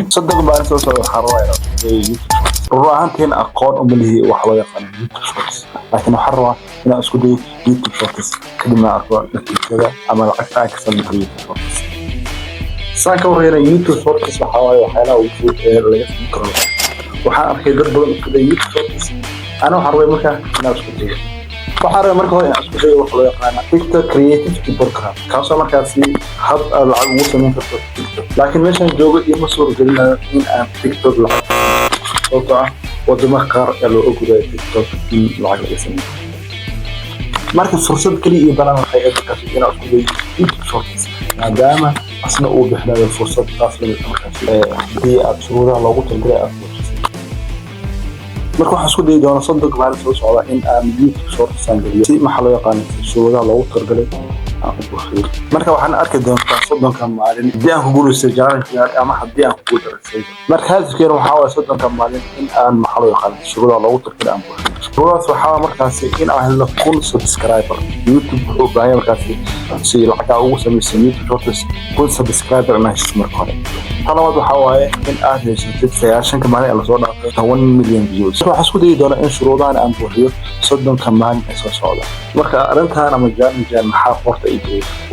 صدق بقى سو حرواية ruuxantiin aqoon uma lihi wax loo yaqaan YouTube Shorts laakiin waxa rabaa inaan isku dayo YouTube Shorts kadibna arko natiijada ama lacagta ay ka sameeyo YouTube Shorts saaka wareera YouTube Shorts waxa waaye waxyaalaha ugu fudud ee laga sameyn karo waxaan arkay dad badan isku dayo YouTube Shorts ana waxa rabaa markaa inaan isku dayo waxaan rabaa markaa inaan isku dayo wax loo yaqaan TikTok Creative Program kaasoo markaasi hab lacag ugu sameyn karto laakiin meeshan joogo iyo ma soo gelinayo in aan TikTok lacag wadama qaar ee loo ogolaayo TikTok in lacag laga sameeyo marka fursad kaliya iyo balan waxay adkaatay in aan isku dayo YouTube Shorts maadaama asna uu bixinayo fursad taas la mid ah haddii aad shuruudaha loogu talagalay aad marka waxaan isku dayi doonaa صدق maalin soo socda in aan YouTube Shorts geliyo si maxaa loo yaqaan shuruudaha loogu talagalay marka waxaan arki doontaa soddonka maalin hadii aan ku guulaysto challenge ama hadii aan ku guuldareysto marka hadafkeena waxa waa soddonka maalin in aan maxaa loo yaqaan shuruudaha loogu talagalay aan buuxiyo shuruudahaas waxaa markaasi in aan helo 1000 subscriber YouTube wuxuu baahan markaasi si lacag ugu sameeyo YouTube Shorts 1000 subscriber ma haysto marka hore talabaad waxa waaye in aad hesho 9 maalin la soo dhaafay 1 million views waxaan isku dayi doonaa in shuruudahan aan buuxiyo soddonka maalin ee soo socda marka arintan ama challenge maxaa qorta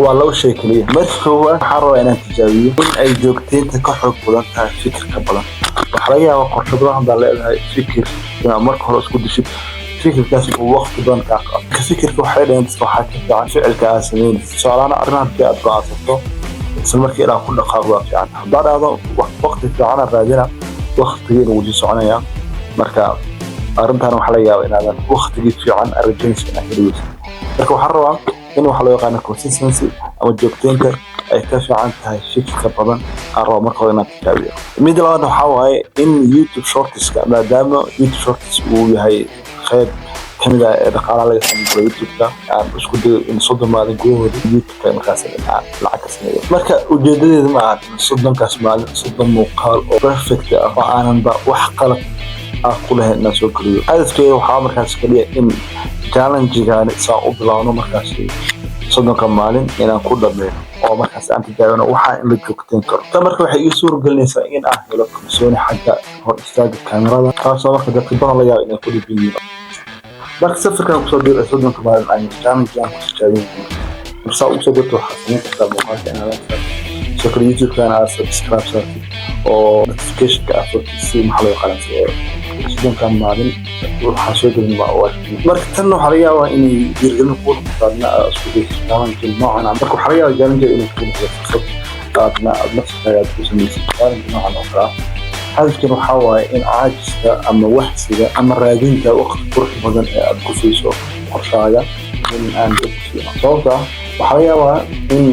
waa loo sheekay marka waxaan rabaa inaan tijaabiyo in ay joogteynta ka xoog badan tahay fikirka badan waxa laga yaabaa qorshadahan baa leedahay fikir marka hore isku dishid fikirkaas uu waqti badan ka qaato fikirka waxay dhayn dadka waxa ka fiican ficilka aad sameynayso su'aalaha arrinta aad go'aansato isla markii aad ku dhaqaaqdo fiican haddaad waqti fiican raadina waqtigeena wuu soconaya marka arrintan waxa laga yaabaa inaad waqtiga fiican arrintiisa inaad heliso marka waxaan rabaa in wax loo yaqaan consistency ama joogteynta ay ka fiican tahay fikirka badan arro marka hore inaad tijaabiyo mid labaad waxa waaye in YouTube Shorts maadaama YouTube Shorts uu yahay qayb kamid ah ee dhaqaalaha laga sameeyo YouTube-ka aan isku dayo in soddon maalin gudahood YouTube-ka markaas lacag ka sameeyo marka ujeedadeedu ma aha soddonkaas maalin soddon muuqaal oo perfect ah oo aanan ba wax qalad ah ku lahayn inaan soo geliyo hadafkeedu waxaa markaas kaliya in challenge-gaani saa u bilaawno markaas soddonka maalin inaan ku dhameeyo oo markaas aan tijaabino waxa in la joogteyn karo tan marka waxay ii suuragelinaysaa in aan helo kalsooni xagga hor istaaga kaamirada taasoo marka dadka badan la yaabo inay ku dhibiyiin marka safarkan kusoo dhiiray soddonka maalin aan challenge-gaan ku tijaabin marka ugu soo dhigto waxaa sameyn kartaa muuqaalka inaad soo kale YouTube-kana aad subscribe saartid oo notification-ka aad si maxaa loo yaqaan soddonka maalin waxaa soo gelin marka tan waxaa laga yaabaa inay dhiirgelin ku noqotaadna isku dayso challenge noocan marka waxaa laga yaabaa challenge inuu ku noqdo fursad aadna naftaada ku samaysid challenge noocan oo kale hadafkan waxaa waaye in caajiska ama waxsiga ama raadinta waqti qurux badan ee aad ku fiiso qorshaaga in aan dadkiina sababta waxaa laga yaabaa in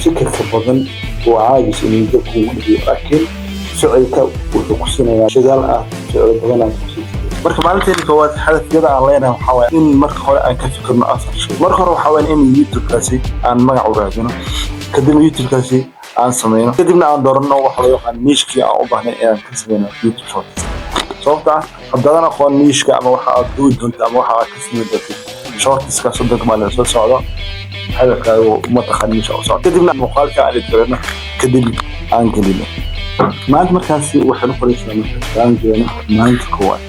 fikirka badan oo caajis inuu dadku ugu dhigo laakiin ficilka wuxuu ku siinayaa shidaal ah ficil badan aad ku siiso marka maalinteena koowaad hadafyada aan leenahay waxaa waaye in marka hore aan ka fikirno afar shay marka hore waxaa waaye in YouTube-kaasi aan magac u raadino kadibna YouTube-kaasi aan sameyno kadibna aan doorano waxa loo yaqaan niche-kii aan u baahnay inaan ka sameyno YouTube Shorts sababta haddaadan aqoon niche-ka ama waxa aad duwi doonto ama waxa aad ka sameyn doonto Shorts-ka soddonka maalin soo socdo hadafkaagu ma taqaan niche oo socdo kadibna muuqaalka aan idin kadib aan gelino maanta markaasi waxaan u qoraysaa challenge-geena maalinta koowaad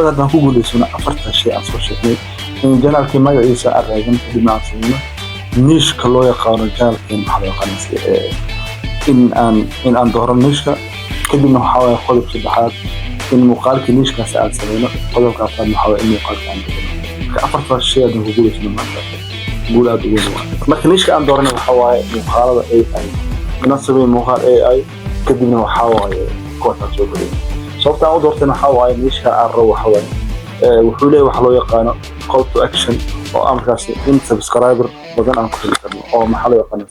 haddaan ku guulaysano afarta shay aan soo sheegnay in janaalkii magaciisa aan raadin kadibna aan sameyno niche-ka loo yaqaano janaalkeen maxaa loo yaqaan in aan doorano niche-ka kadibna waxaa waaye qodob saddexaad in muuqaalkii niche-kaasi aan sameyno qodobka afraad waxaa waaye in muuqaalka aan gelino marka afarta shay haddaan ku guulaysano maanta guul aad ugu weyn marka niche-ka aan doorano waxaa waaye muuqaalada AI inaan sameeyo muuqaal AI kadibna waxaa waaye kooxda soo gelin sababta aan u doortay waxaa waaye niche-ka aan rabo waxaa waaye wuxuu leeyahay waxa loo yaqaano call to action oo markaasi in subscriber badan aan ku heli karno oo maxaa loo yaqaan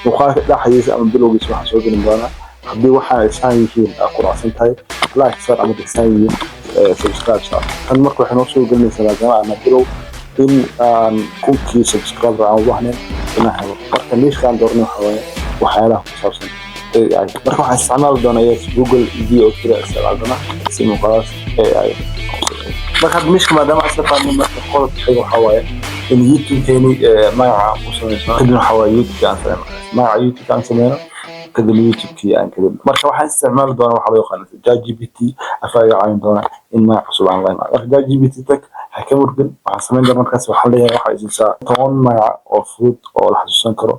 muuqaalka dhexdiisa ama bilowgiisa waxaa soo gelin doonaa haddii waxaa isaan yihiin quraacsan tahay like sar ama isaan yihiin subscribe sar tan marka waxay noo soo gelinaysaa maadaama aan bilow in aan kunkii subscriber aan u baahnayn inaan helo marka niche-ka aan doornay waxaa waaye waxyaalaha ku saabsan AI marka waxaan isticmaali doonaa Google VO kaliya isticmaalana si muuqaalaas AI marka niche-ka maadaama aan isticmaalno marka qodobka waxaa waaye in YouTube-keeni magaca ku sameysano kadibna waxaa waaye YouTube-ka aan sameyno magaca YouTube-ka aan sameyno kadib youtube-kii aan gelin marka waxaan isticmaali doonaa waxa loo yaqaan ChatGPT afaayo caawin doona in ma cusub aan leen marka ChatGPT tag ka murgan waxaan sameyn doonaa markaas waxaan leeyahay waxa isiisa 10 magac oo fudud oo la xasuusan karo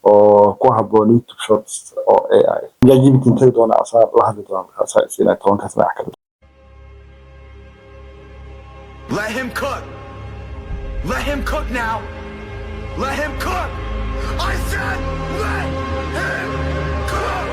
oo ku habboon YouTube shorts oo AI ChatGPT tag doona asaa la hadli doona markaas isina 10 kaas magac kale Let him cook. Let him cook now. Let him cook. I said let him cook.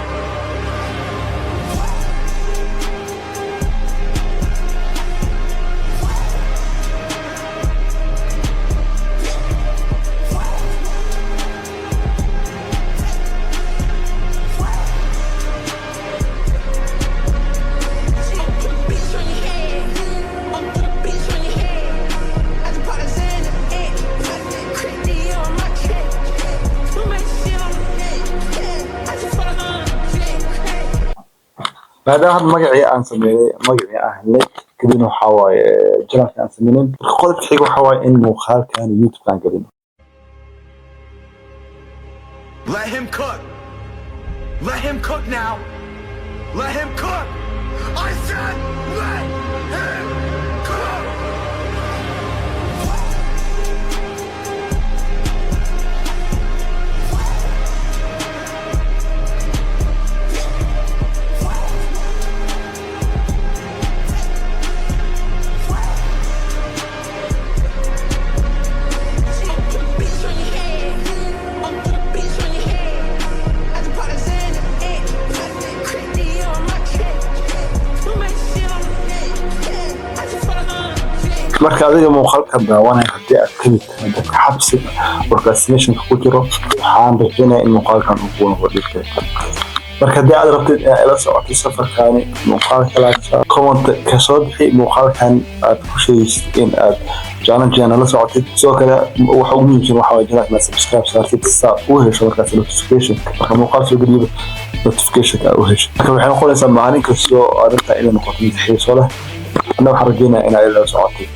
هذا هذا مقعي عن سميني مقعي أهلي كدينه حواي جلال كان سمينين قلت حيقو حواي إنه خال كان يوتيوب كان قديم Let him cook. Let him cook now. Let him cook. I said let him cook. marka adiga muuqaalka daawanay hadii aad ka mid tahay dadka xabsiga procrastination ku jiro waxaan rajaynayaa in muuqaalkan uu ku noqdo dhigtay marka hadii aad rabtid inaad la socoto safarkaani muuqaalka laagta comment ka soo bixi muuqaalkan aad ku sheegaysid in aad challenge-na la socotid sidoo kale waxa ugu muhiimsan waxa waa inaad subscribe saartid si aad u hesho markaas notification marka muuqaal soo geliyo notification aad u hesho marka waxay noqonaysaa maalin kasta oo arinta inay noqoto mid xiiso leh أنا وحرجينا إن إلى ساعتين.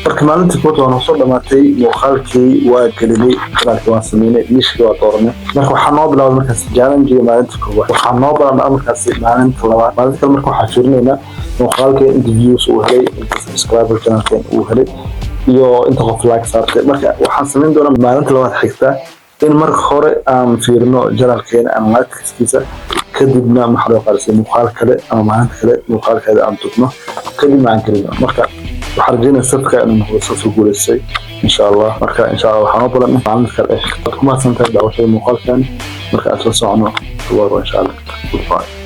لكن أنت كنت وأنا صار دمتي مخالكي وكلمي كذا كمان سمينة يشكي وطورنا. لكن حناب لو مركز جالنجي ما أنت كوا. وحناب لو مركز ما أنت كوا. ما أنت كلامك وحشرني هنا مخالكي انترفيوز وهلي سبسكرايبر كمان كان وهلي. يو أنت غفلك صارت. مركز وحسمين دونا ما أنت لو حكيته إن مرك خوري فيرنو جلال كين أنا ما تكسكيسه. كدبنا محل قارسي مقال كله أما معنا كله مقال كذا أم تطمه كدبنا عن كلمة مركا وحرجينا السبكة إنه هو صوت يقول الشيء إن شاء الله مركا إن شاء الله حنطلع من معنا كله إيش كم سنة تبدأ وشيء مقال ثاني مركا أتوسع عنه إن شاء الله.